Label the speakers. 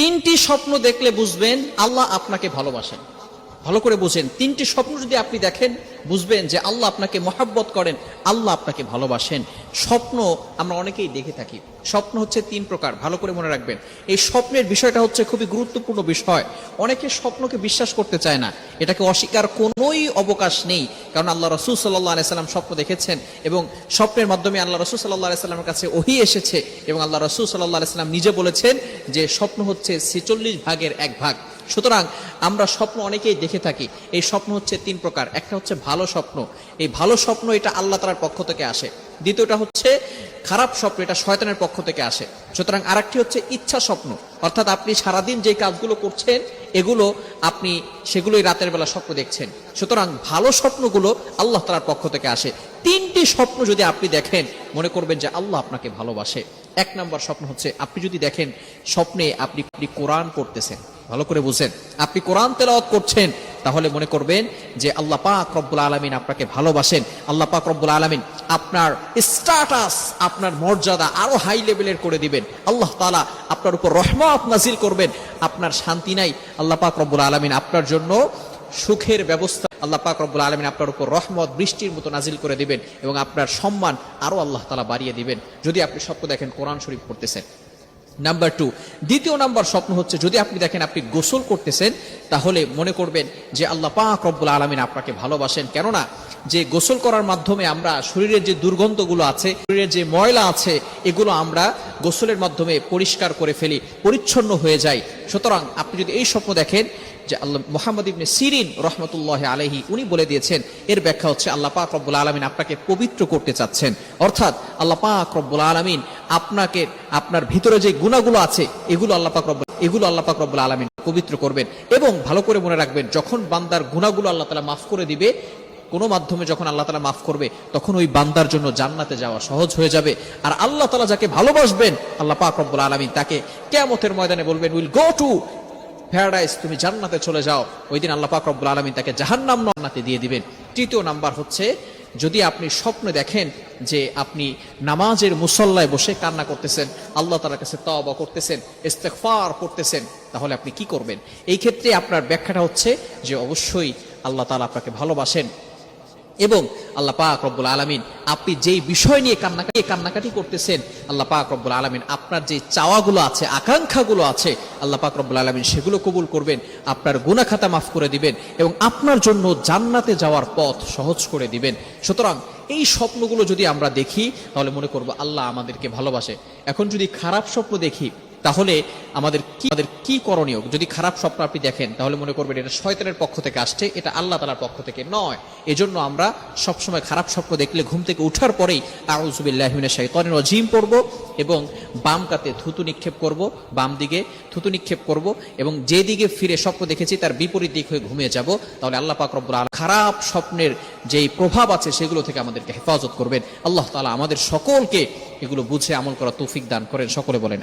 Speaker 1: তিনটি স্বপ্ন দেখলে বুঝবেন আল্লাহ আপনাকে ভালোবাসেন। ভালো করে বুঝেন, তিনটি স্বপ্ন যদি আপনি দেখেন বুঝবেন যে আল্লাহ আপনাকে মহব্বত করেন, আল্লাহ আপনাকে ভালোবাসেন। স্বপ্ন আমরা অনেকেই দেখে থাকি। স্বপ্ন হচ্ছে তিন প্রকার, ভালো করে মনে রাখবেন। এই স্বপ্নের বিষয়টা হচ্ছে খুবই গুরুত্বপূর্ণ বিষয়। অনেকে স্বপ্নকে বিশ্বাস করতে চায় না, এটাকে অস্বীকার কোনোই অবকাশ নেই। কারণ আল্লাহ রাসূল সাল্লাল্লাহু আলাইহি সাল্লাম স্বপ্ন দেখেছেন এবং স্বপ্নের মাধ্যমে আল্লাহ রাসূল সাল্লাল্লাহু আলাইহি সাল্লামের কাছে ওহী এসেছে এবং আল্লাহ রাসূল সাল্লাল্লাহু আলাইহি সাল্লাম নিজে বলেছেন যে স্বপ্ন হচ্ছে 46 ভাগের এক ভাগ। সুতরাং আমরা স্বপ্ন অনেকেই দেখে থাকি। এই স্বপ্ন হচ্ছে তিন প্রকার। একটা হচ্ছে ভালো স্বপ্ন, এই ভালো স্বপ্ন এটা আল্লাহ তাআলার পক্ষ থেকে আসে। দ্বিতীয়টা হচ্ছে খারাপ স্বপ্ন, এটা শয়তানের পক্ষ থেকে আসে। সুতরাং আরেকটি হচ্ছে ইচ্ছা স্বপ্ন, অর্থাৎ আপনি সারাদিন যে কাজগুলো করছেন এগুলো আপনি সেগুলোই রাতের বেলা স্বপ্ন দেখছেন। সুতরাং ভালো স্বপ্নগুলো আল্লাহ তাআলার পক্ষ থেকে আসে। তিনটি স্বপ্ন যদি আপনি দেখেন মনে করবেন যে আল্লাহ আপনাকে ভালোবাসে। এক নম্বর স্বপ্ন হচ্ছে আপনি যদি দেখেন স্বপ্নে আপনি কোরআন পড়তেছেন, ভালো করে বুঝেন, আপনি কোরআন তেলাওয়াত করছেন, তাহলে মনে করবেন যে আল্লাহ পাক রব্বুল আলামিন আপনাকে ভালোবাসেন। আল্লাহ পাক রব্বুল আলামিন আপনার স্ট্যাটাস, আপনার মর্যাদা আরো হাই লেভেলের করে দিবেন। আল্লাহ তাআলা আপনার উপর রহমত নাজিল করবেন। আপনার শান্তি নাই, আল্লাহ পাক রব্বুল আলামিন আপনার জন্য সুখের ব্যবস্থা, আল্লাহ পাক রব্বুল আলামিন আপনার উপর রহমত বৃষ্টির মতো নাজিল করে দিবেন এবং আপনার সম্মান আরো আল্লাহ তাআলা বাড়িয়ে দিবেন যদি আপনি স্বপ্ন দেখেন কোরআন শরীফ পড়তেছেন। নাম্বার 2, দ্বিতীয় নাম্বার স্বপ্ন হচ্ছে যদি আপনি দেখেন আপনি গোসল করতেছেন, তাহলে মনে করবেন যে আল্লাহ পাক রব্বুল আলামিন আপনাকে ভালোবাসেন। কেননা যে গোসল করার মাধ্যমে আমরা শরীরের যে দুর্গন্ধগুলো আছে, শরীরের যে ময়লা আছে, এগুলো আমরা গোসলের মাধ্যমে পরিষ্কার করে ফেলি, পরিচ্ছন্ন হয়ে যায়। সুতরাং আপনি যদি এই স্বপ্ন দেখেন যে আল্লাহ মুহাম্মদ ইবনে সিরিন রাহমাতুল্লাহি আলাইহি উনি বলে দিয়েছেন, এর ব্যাখ্যা হচ্ছে আল্লাহ পাক রব্বুল আলামিন আপনাকে পবিত্র করতে চাচ্ছেন। অর্থাৎ আল্লাহ পাক রব্বুল আলামিন আপনাকে, আপনার ভিতরে যে গুনাহগুলো আছে এগুলো আল্লাহ পাক রব্বুল আলামিন পবিত্র করবেন। এবং ভালো করে মনে রাখবেন, যখন বান্দার গুনাহগুলো আল্লাহ তাআলা মাফ করে দিবে, কোনো মাধ্যমে যখন আল্লাহ তাআলা মাফ করবে, তখন ওই বান্দার জন্য জান্নাতে যাওয়া সহজ হয়ে যাবে। আর আল্লাহ তাআলা যাকে ভালোবাসবেন আল্লাহ পাক রব্বুল আলামিন তাকে কিয়ামতের ময়দানে বলবেন, উইল গো টু প্যারাডাইস, তুমি জান্নাতে চলে যাও। ওই দিন আল্লাহ পাক রব্বুল আলামিন তাকে জাহান্নাম জান্নাতে দিয়ে দিবেন। তৃতীয় নাম্বার হচ্ছে যদি আপনি স্বপ্নে দেখেন যে আপনি নামাজের মুসল্লায় বসে কান্না করতেছেন, আল্লাহ তাআলার কাছে তওবা করতেছেন, ইস্তেগফার করতেছেন, তাহলে আপনি কি করবেন? এই ক্ষেত্রে আপনার ব্যাখ্যাটা হচ্ছে যে অবশ্যই আল্লাহ তাআলা আপনাকে ভালোবাসেন এবং আল্লাহ পাক রব্বুল আলামিন আপনি যেই বিষয় নিয়ে কান্নাকাটি করতেছেন, আল্লাহ পাক রব্বুল আলামিন আপনার যে চাওয়াগুলো আছে, আকাঙ্ক্ষাগুলো আছে, আল্লাহ পাক রব্বুল আলামিন সেগুলো কবুল করবেন, আপনার গুনাহ খাতা মাফ করে দিবেন এবং আপনার জন্য জান্নাতে যাওয়ার পথ সহজ করে দিবেন। সুতরাং এই স্বপ্নগুলো যদি আমরা দেখি তাহলে মনে করব আল্লাহ আমাদেরকে ভালোবাসে। এখন যদি খারাপ স্বপ্ন দেখি তাহলে আমাদের কি করণীয়? যদি খারাপ স্বপ্ন আপনি দেখেন তাহলে মনে করবেন এটা শয়তানের পক্ষ থেকে আসছে, এটা আল্লাহ তাআলার পক্ষ থেকে নয়। এজন্য আমরা সবসময় খারাপ স্বপ্ন দেখলে ঘুম থেকে উঠার পরেই আউযু বিল্লাহি মিনাশ শাইতানির রাজিম পড়ব এবং বাম কাতে থুতু নিক্ষেপ করব, বাম দিকে থুতু নিক্ষেপ করব এবং যে দিকে ফিরে স্বপ্ন দেখেছি তার বিপরীত দিক হয়ে ঘুমিয়ে যাব। তাহলে আল্লাহ পাক রব্বুল আলামিন খারাপ স্বপ্নের যেই প্রভাব আছে সেগুলো থেকে আমাদেরকে হেফাজত করবেন। আল্লাহ তাআলা আমাদের সকলকে এগুলো বুঝে আমল করা তৌফিক দান করেন। সকলে বলেন